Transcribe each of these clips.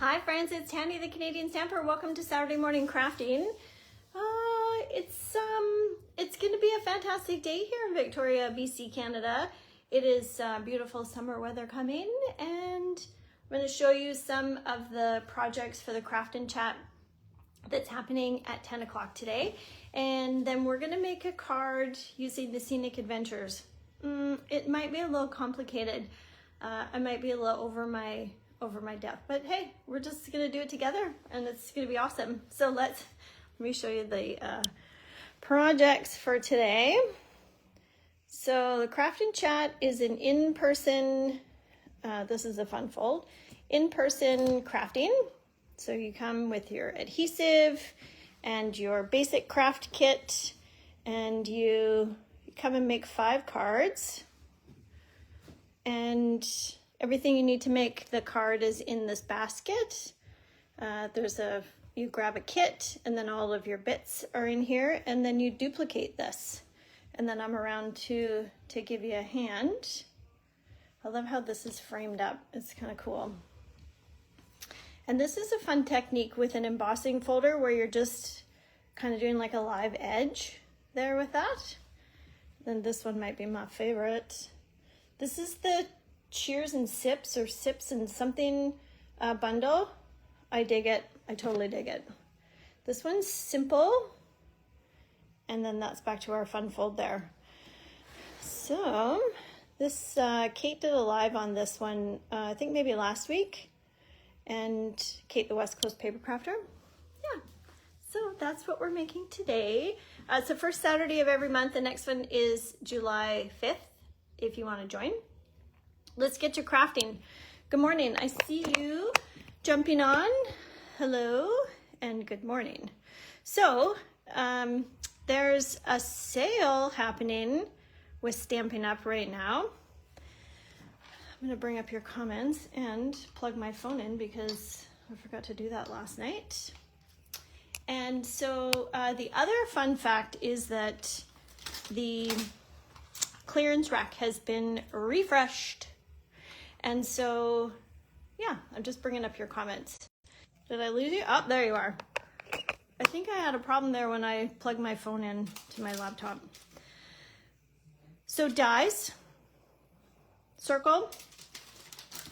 Hi friends, it's Tandy the Canadian Stamper. Welcome to Saturday Morning Crafting. It's going to be a fantastic day here in Victoria, BC, Canada. It is beautiful summer weather coming, and I'm going to show you some of the projects for the Craft and Chat that's happening at 10 o'clock today. And then we're going to make a card using the Scenic Adventures. It might be a little complicated. I might be a little over my depth, but hey, we're just gonna do it together and it's gonna be awesome. So let me show you the projects for today. So the Craft and Chat is an in-person, this is a fun fold, in-person crafting. So you come with your adhesive and your basic craft kit, and you come and make 5 cards, and everything you need to make the card is in this basket. You grab a kit, and then all of your bits are in here, and then you duplicate this. And then I'm around to give you a hand. I love how this is framed up. It's kind of cool. And this is a fun technique with an embossing folder where you're just kind of doing like a live edge there with that. Then this one might be my favorite. This is the Cheers and Sips, or Sips and something bundle. I dig it. I totally dig it. This one's simple, and then that's back to our fun fold there. So this Kate did a live on this one, I think maybe last week, and Kate the West Coast Paper Crafter. Yeah, so that's what we're making today. It's the first Saturday of every month. The next one is July 5th if you want to join. Let's get to crafting. Good morning. I see you jumping on. Hello and good morning. So there's a sale happening with Stampin' Up right now. I'm going to bring up your comments and plug my phone in because I forgot to do that last night. And so the other fun fact is that the clearance rack has been refreshed. And so, yeah, I'm just bringing up your comments. Did I lose you? Oh, there you are. I think I had a problem there when I plugged my phone in to my laptop. So dies, circle.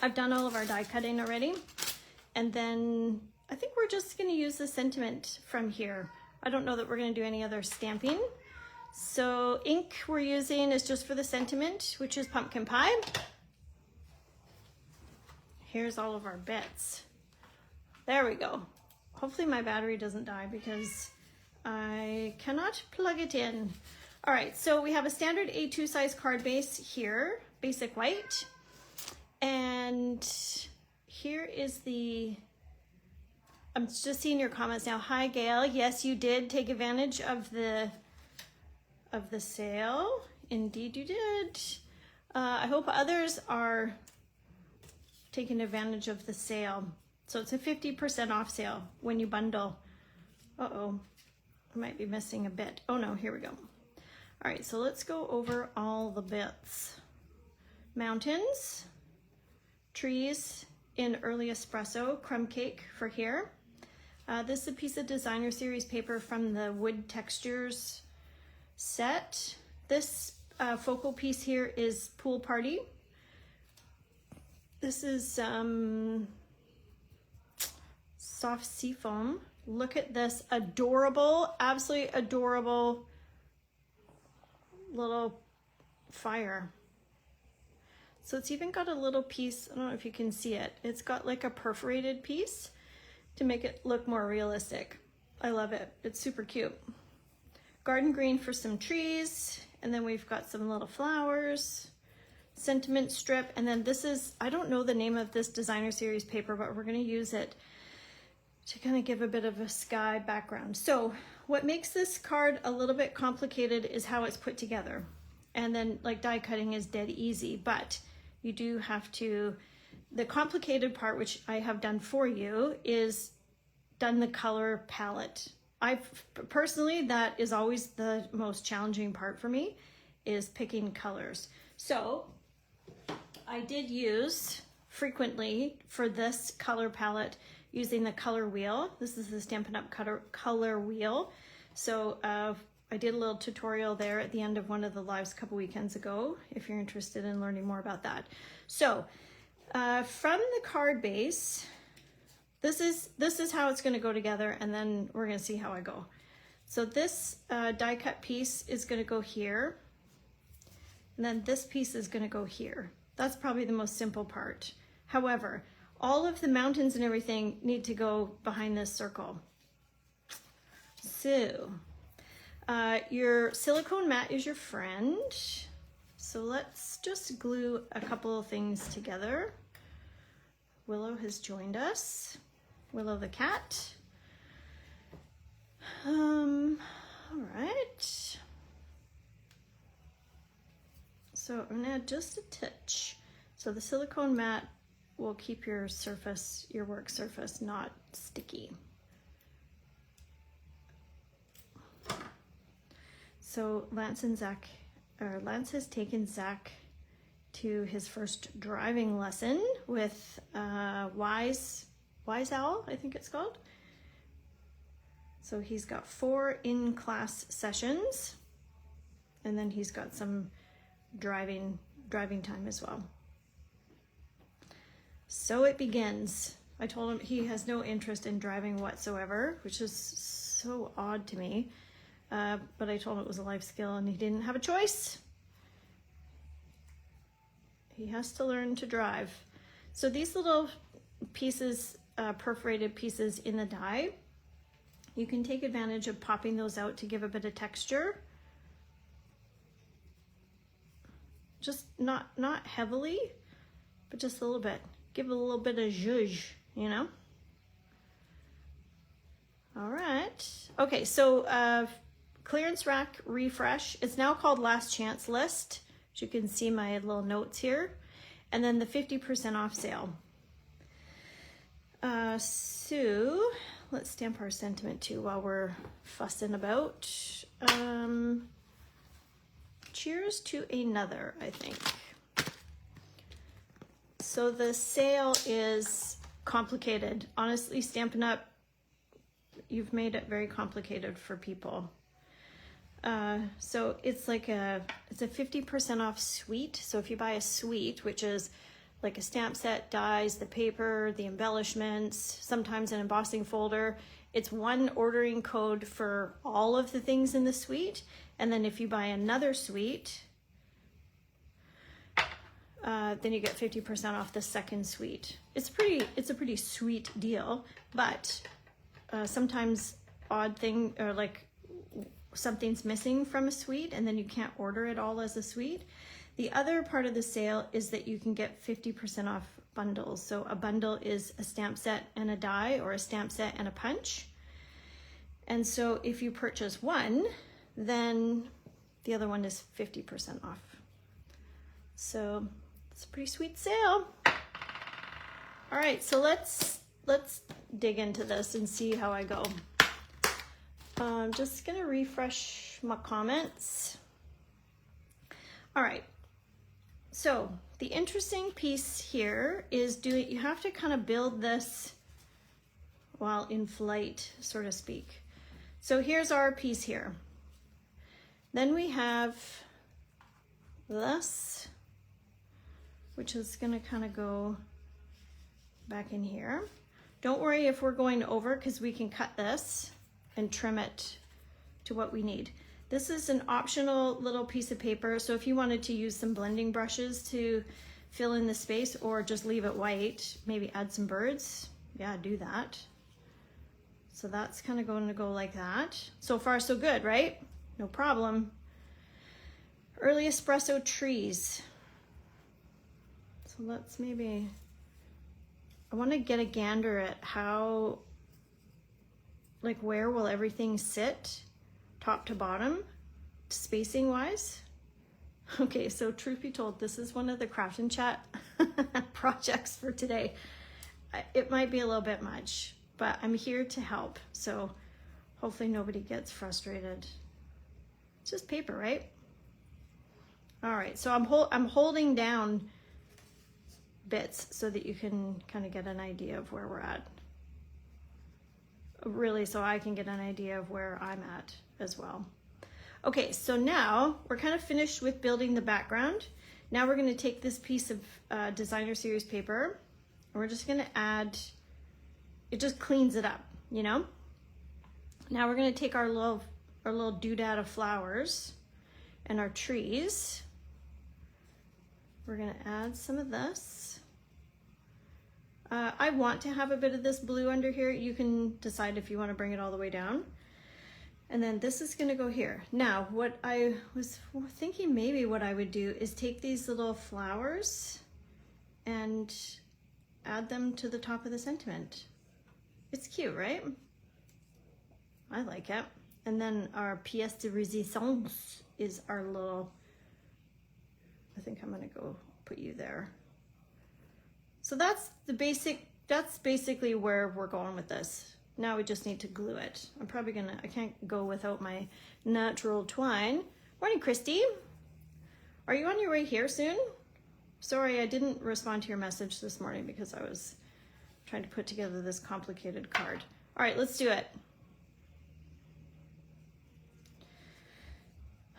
I've done all of our die cutting already. And then I think we're just gonna use the sentiment from here. I don't know that we're gonna do any other stamping. So ink we're using is just for the sentiment, which is pumpkin pie. Here's all of our bits. There we go. Hopefully my battery doesn't die because I cannot plug it in. All right, so we have a standard A2 size card base here, basic white. And here is I'm just seeing your comments now. Hi, Gail. Yes, you did take advantage of the sale. Indeed you did. I hope others are taking advantage of the sale. So it's a 50% off sale when you bundle. Uh-oh, I might be missing a bit. Oh no, here we go. All right, so let's go over all the bits. Mountains, trees in early espresso, crumb cake for here. This is a piece of designer series paper from the wood textures set. This focal piece here is pool party. This is soft seafoam. Look at this adorable, absolutely adorable little fire. So it's even got a little piece, I don't know if you can see it. It's got like a perforated piece to make it look more realistic. I love it. It's super cute. Garden green for some trees, and then we've got some little flowers. Sentiment strip, and then this is, I don't know the name of this designer series paper, but we're going to use it to kind of give a bit of a sky background. So what makes this card a little bit complicated is how it's put together. And then like die cutting is dead easy, but you do have to, the complicated part, which I have done for you, is done the color palette. Personally, that is always the most challenging part for me, is picking colors. So I did use frequently for this color palette using the color wheel. This is the Stampin' Up! Color wheel. So I did a little tutorial there at the end of one of the lives a couple weekends ago, if you're interested in learning more about that. So from the card base, this is how it's going to go together, and then we're going to see how I go. So this die cut piece is going to go here, and then this piece is going to go here. That's probably the most simple part. However, all of the mountains and everything need to go behind this circle. So your silicone mat is your friend. So let's just glue a couple of things together. Willow has joined us. Willow the cat. All right. So I'm gonna add just a touch. So the silicone mat will keep your surface, your work surface, not sticky. So Lance has taken Zach to his first driving lesson with Wise Owl, I think it's called. So he's got 4 in-class sessions, and then he's got some driving time as well. So it begins. I told him he has no interest in driving whatsoever, which is so odd to me. But I told him it was a life skill and he didn't have a choice. He has to learn to drive. So these little pieces, perforated pieces in the die, you can take advantage of popping those out to give a bit of texture. Just not heavily, but just a little bit. Give it a little bit of zhuzh, you know? All right. Okay, so clearance rack refresh. It's now called Last Chance List. As you can see my little notes here. And then the 50% off sale. So let's stamp our sentiment too while we're fussing about. Cheers to another, I think. So the sale is complicated. Honestly, Stampin' Up!, you've made it very complicated for people. So it's like it's a 50% off suite. So if you buy a suite, which is like a stamp set, dies, the paper, the embellishments, sometimes an embossing folder, it's one ordering code for all of the things in the suite. And then if you buy another suite, then you get 50% off the second suite. It's a pretty sweet deal, but sometimes odd thing, or like something's missing from a suite and then you can't order it all as a suite. The other part of the sale is that you can get 50% off bundles. So a bundle is a stamp set and a die, or a stamp set and a punch. And so if you purchase one, then the other one is 50% off. So it's a pretty sweet sale. All right, so let's dig into this and see how I go. I'm just gonna refresh my comments. All right, so the interesting piece here is you have to kind of build this while in flight, so to speak. So here's our piece here. Then we have this, which is gonna kind of go back in here. Don't worry if we're going over, because we can cut this and trim it to what we need. This is an optional little piece of paper, so if you wanted to use some blending brushes to fill in the space, or just leave it white, maybe add some birds, yeah, do that. So that's kind of going to go like that. So far so good, right? No problem. Early espresso trees. So let's maybe, I want to get a gander at how, like, where will everything sit, top to bottom, spacing wise. Okay, so truth be told, this is one of the Craft and Chat projects for today. It might be a little bit much, but I'm here to help, so hopefully nobody gets frustrated. It's just paper, right? All right, so I'm holding down bits so that you can kind of get an idea of where we're at. really, so I can get an idea of where I'm at as well. Okay, so now we're kind of finished with building the background. Now we're going to take this piece of designer series paper and we're just going to add, it just cleans it up, you know? Now we're going to take our little doodad of flowers and our trees. We're going to add some of this. I want to have a bit of this blue under here. You can decide if you want to bring it all the way down. And then this is gonna go here. Now, what I was thinking maybe what I would do is take these little flowers and add them to the top of the sentiment. It's cute, right? I like it. And then our pièce de résistance is our little, I think I'm gonna go put you there. So that's basically where we're going with this. Now we just need to glue it. I can't go without my natural twine. Morning, Christy. Are you on your way here soon? Sorry, I didn't respond to your message this morning because I was trying to put together this complicated card. All right, let's do it.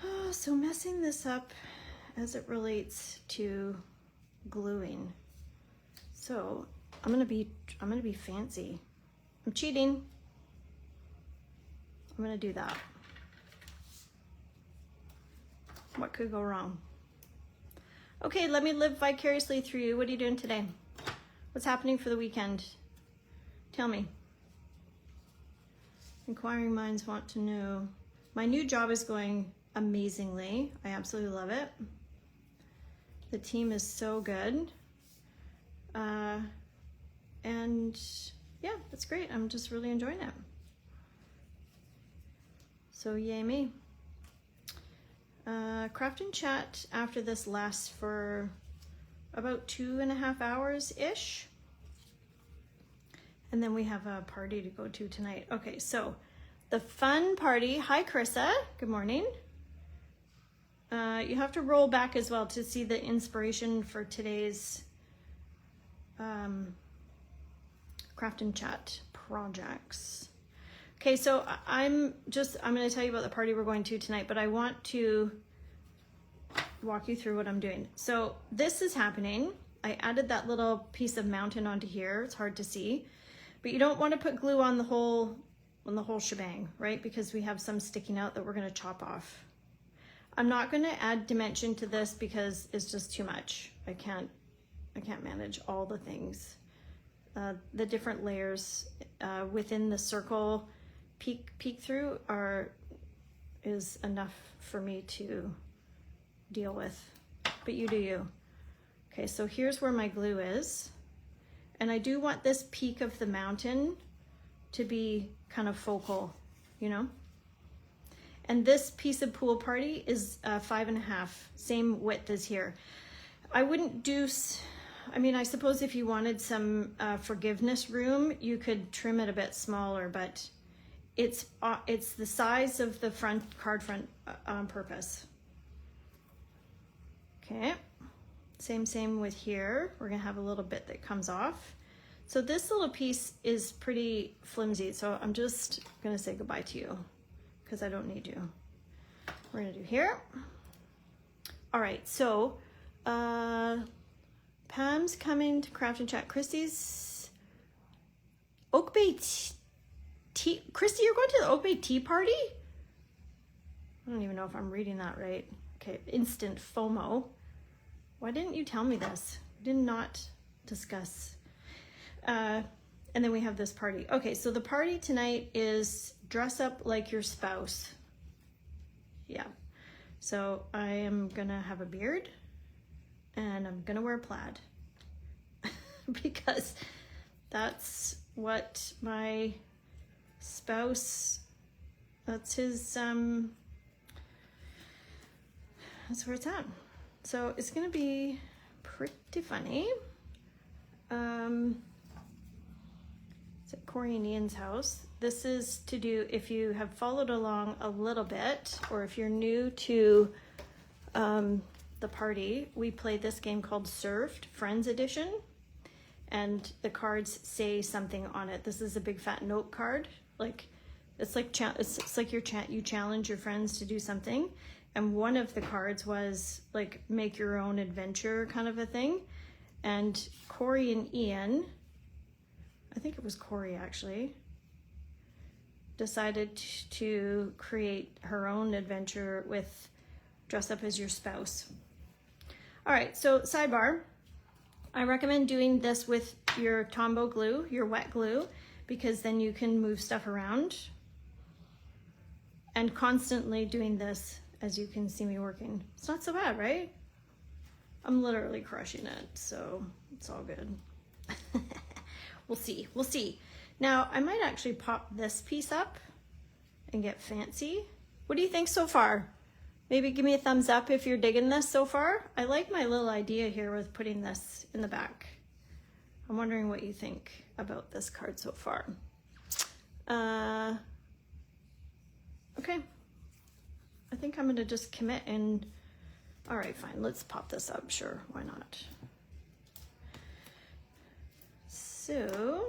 Oh, so messing this up as it relates to gluing. So I'm gonna be fancy. I'm cheating. I'm gonna do that. What could go wrong? Okay, let me live vicariously through you. What are you doing today? What's happening for the weekend? Tell me. Inquiring minds want to know. My new job is going amazingly. I absolutely love it. The team is so good. And yeah, that's great. I'm just really enjoying it. So yay me. Craft and chat after this lasts for about 2.5 hours-ish. And then we have a party to go to tonight. Okay, so the fun party. Hi, Carissa. Good morning. You have to roll back as well to see the inspiration for today's craft and chat projects. Okay, so I'm going to tell you about the party we're going to tonight, but I want to walk you through what I'm doing. So this is happening. I added that little piece of mountain onto here. It's hard to see, but you don't want to put glue on the whole shebang, right? Because we have some sticking out that we're going to chop off. I'm not going to add dimension to this because it's just too much. I can't manage all the things. The different layers within the circle peek through is enough for me to deal with, but you do you. Okay, so here's where my glue is, and I do want this peak of the mountain to be kind of focal, you know. And this piece of pool party is 5.5, same width as here. I wouldn't do. I mean, I suppose if you wanted some forgiveness room, you could trim it a bit smaller, but it's the size of the card front on purpose. Okay, same with here. We're gonna have a little bit that comes off. So this little piece is pretty flimsy, so I'm just gonna say goodbye to you because I don't need you. We're gonna do here. All right, so Pam's coming to craft and chat. Christy's Oak Bay tea. Christy, you're going to the Oak Bay tea party? I don't even know if I'm reading that right. Okay, instant FOMO. Why didn't you tell me this? We did not discuss. And then we have this party. Okay, so the party tonight is dress up like your spouse. Yeah. So I am gonna have a beard and I'm gonna wear plaid because that's what my spouse, that's his, that's where it's at. So it's gonna be pretty funny. It's at Corey and Ian's house. This is to do, if you have followed along a little bit, or if you're new to the party, we play this game called Served, Friends Edition, and the cards say something on it. This is a big fat note card like it's like you challenge your friends to do something, and one of the cards was like make your own adventure kind of a thing. And Corey and Ian, I think it was Corey actually, decided to create her own adventure with dress up as your spouse. All right, so sidebar, I recommend doing this with your Tombow glue, your wet glue, because then you can move stuff around. And constantly doing this, as you can see me working. It's not so bad, right? I'm literally crushing it, so it's all good. We'll see, we'll see. Now, I might actually pop this piece up and get fancy. What do you think so far? Maybe give me a thumbs up if you're digging this so far. I like my little idea here with putting this in the back. I'm wondering what you think about this card so far. Okay, I think I'm gonna just commit and, all right, fine, let's pop this up, sure, why not? So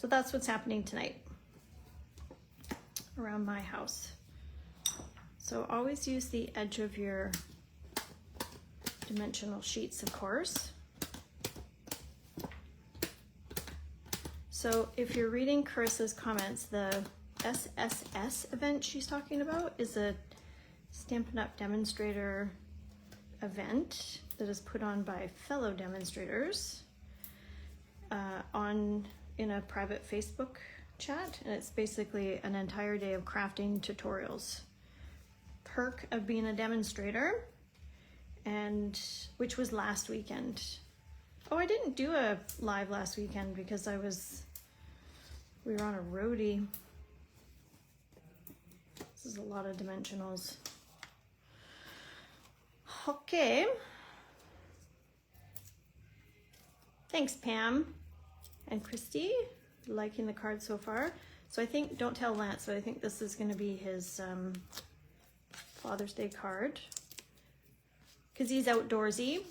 that's what's happening tonight around my house. So always use the edge of your dimensional sheets, of course. So if you're reading Carissa's comments, the SSS event she's talking about is a Stampin' Up! Demonstrator event that is put on by fellow demonstrators in a private Facebook chat, and it's basically an entire day of crafting tutorials. Perk of being a demonstrator, and which was last weekend. Oh, I didn't do a live last weekend because we were on a roadie. This is a lot of dimensionals. Okay. Thanks, Pam and Christy, liking the card so far. So I think, don't tell Lance, but I think this is going to be his Father's Day card because he's outdoorsy.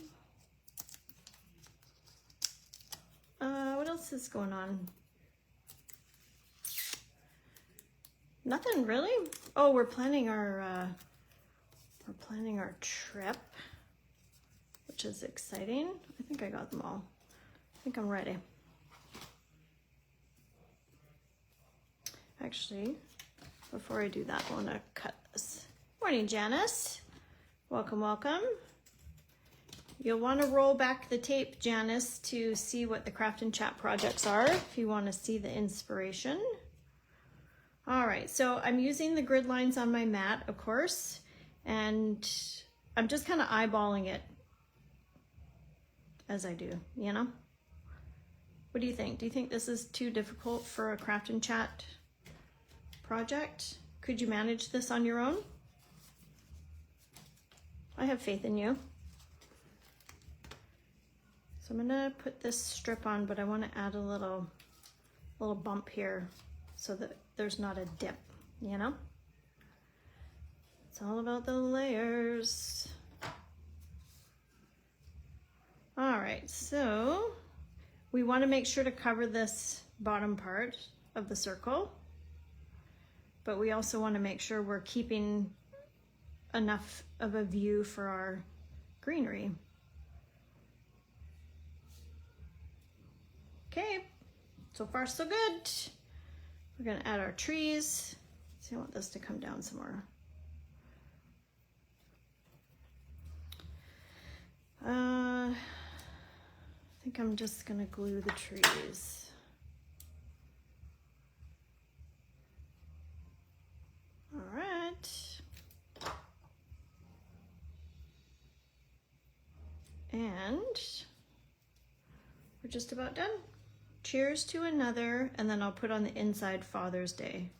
What else is going on? Nothing really. Oh, we're planning our trip, which is exciting. I think I got them all. I think I'm ready. Actually, before I do that, I want to cut this. Morning, Janice. Welcome, welcome. You'll want to roll back the tape, Janice, to see what the Craft and Chat projects are, if you want to see the inspiration. All right, so I'm using the grid lines on my mat, of course, and I'm just kind of eyeballing it as I do, you know? What do you think? Do you think this is too difficult for a Craft and Chat project? Could you manage this on your own? I have faith in you. So I'm gonna put this strip on, but I want to add a little bump here so that there's not a dip, you know? It's all about the layers. All right, so we want to make sure to cover this bottom part of the circle, but we also want to make sure we're keeping enough of a view for our greenery. Okay, so far so good. We're gonna add our trees. So I want this to come down some more. I think I'm just gonna glue the trees. All right. And we're just about done. Cheers to another, and then I'll put on the inside Father's Day.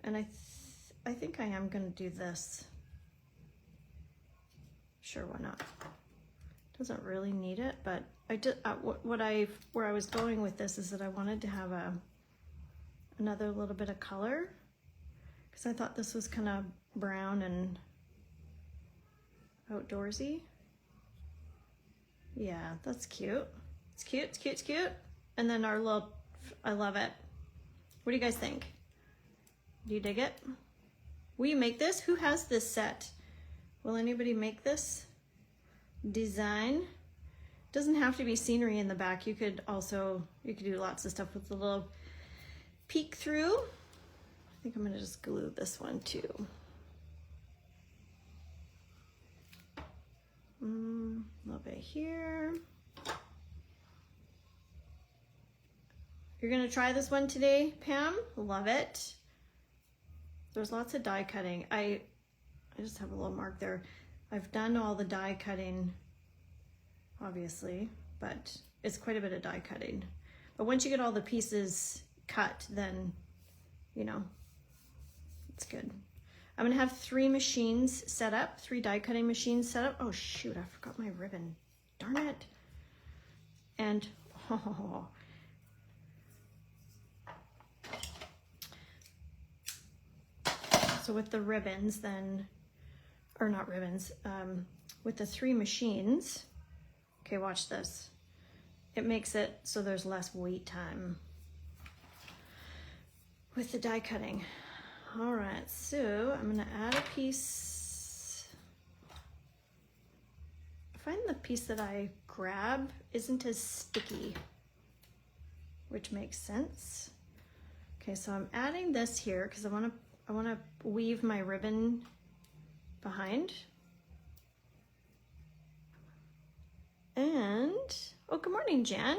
And I think I am gonna do this. Sure, why not? Doesn't really need it, but I did. Where I was going with this is that I wanted to have another little bit of color, because I thought this was kind of brown and outdoorsy. Yeah, that's cute. It's cute, it's cute, it's cute. And then our little I love it. What do you guys think? Do you dig it? Will you make this? Who has this set? Will anybody make this design? Doesn't have to be scenery in the back. You could do lots of stuff with the little peek through. I think I'm gonna just glue this one too. A little bit here. You're gonna try this one today, Pam? Love it. There's lots of die cutting. I just have a little mark there. I've done all the die cutting, obviously, but it's quite a bit of die cutting. But once you get all the pieces cut, then, you know, it's good. I'm gonna have 3 machines set up, 3 die cutting machines set up. Oh shoot, I forgot my ribbon. Darn it. And, so with the ribbons then, or not ribbons, with the 3 machines, okay, watch this. It makes it so there's less wait time with the die cutting. All right, so I'm gonna add a piece. I find the piece that I grab isn't as sticky, which makes sense. Okay, so I'm adding this here because I wanna weave my ribbon behind. And, oh, good morning, Jan.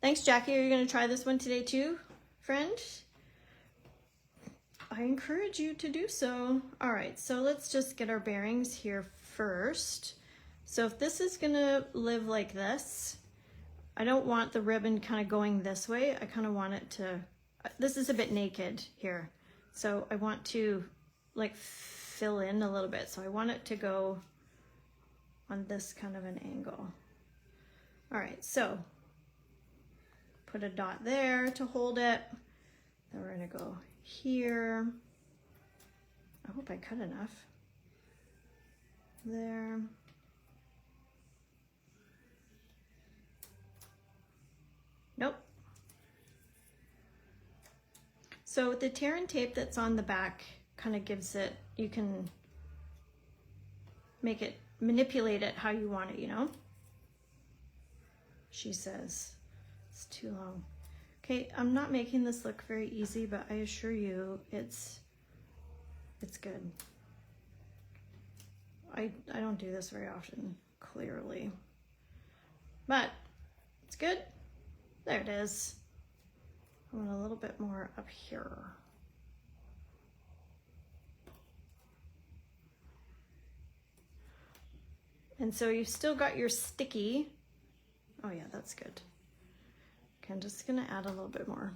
Thanks, Jackie. Are you gonna try this one today too, friend? I encourage you to do so. All right, so let's just get our bearings here first. So if this is gonna live like this, I don't want the ribbon kind of going this way. I kind of want it to, this is a bit naked here. So I want to like fill in a little bit. So I want it to go on this kind of an angle. All right, so put a dot there to hold it. Then we're gonna go here. I hope I cut enough. There. Nope. So the tear and tape that's on the back kind of gives it, you can make it, manipulate it how you want it, you know? She says, it's too long. Okay, I'm not making this look very easy, but I assure you it's good. I don't do this very often, clearly. But it's good. There it is. I want a little bit more up here. And so you've still got your sticky. Oh yeah, that's good. Okay, I'm just gonna add a little bit more.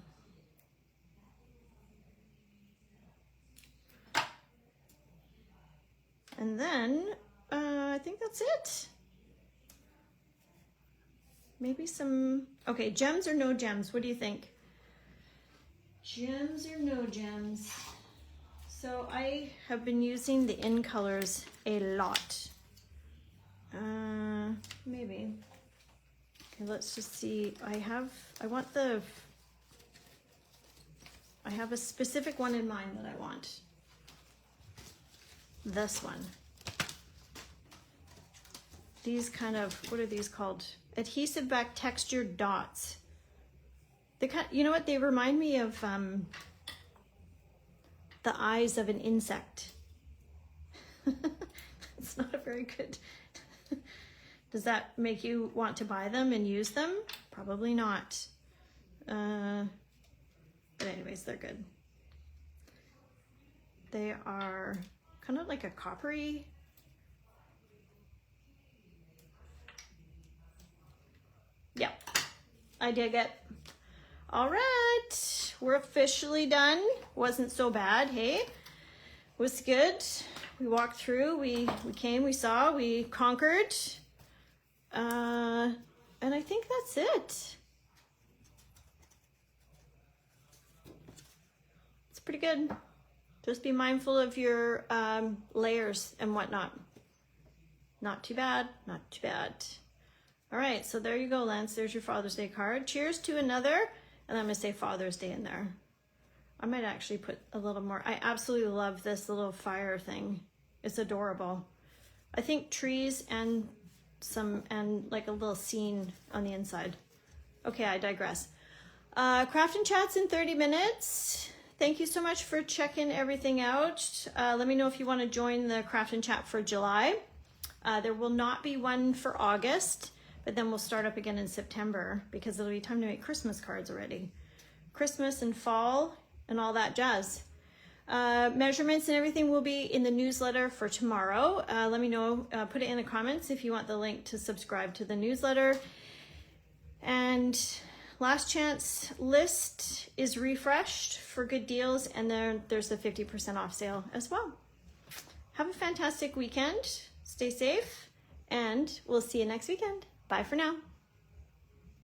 And then I think that's it. Maybe some, okay, gems or no gems? What do you think? Gems or no gems? So I have been using the In Colors a lot. Maybe. Okay, let's just see. I have a specific one in mind that I want. This one. These kind of, what are these called? Adhesive back textured dots. They kind, you know what? They remind me of the eyes of an insect. It's not a very good. Does that make you want to buy them and use them? Probably not. But anyways, they're good. They are kind of like a coppery. Yeah, I dig it. All right, we're officially done. Wasn't so bad, hey? Was good. We walked through, we came, we saw, we conquered. And I think that's it. It's pretty good. Just be mindful of your layers and whatnot. Not too bad, not too bad. All right, so there you go, Lance. There's your Father's Day card. Cheers to another And I'm gonna say Father's Day in there. I might actually put a little more. I absolutely love this little fire thing. It's adorable. I think trees and like a little scene on the inside. Okay, I digress. Craft and chats in 30 minutes. Thank you so much for checking everything out. Let me know if you want to join the craft and chat for July. There will not be one for August, but then we'll start up again in September because it'll be time to make Christmas cards already. Christmas and fall and all that jazz. Measurements and everything will be in the newsletter for tomorrow. Let me know, put it in the comments if you want the link to subscribe to the newsletter. And last chance list is refreshed for good deals, and then there's the 50% off sale as well. Have a fantastic weekend, stay safe, and we'll see you next weekend. Bye for now.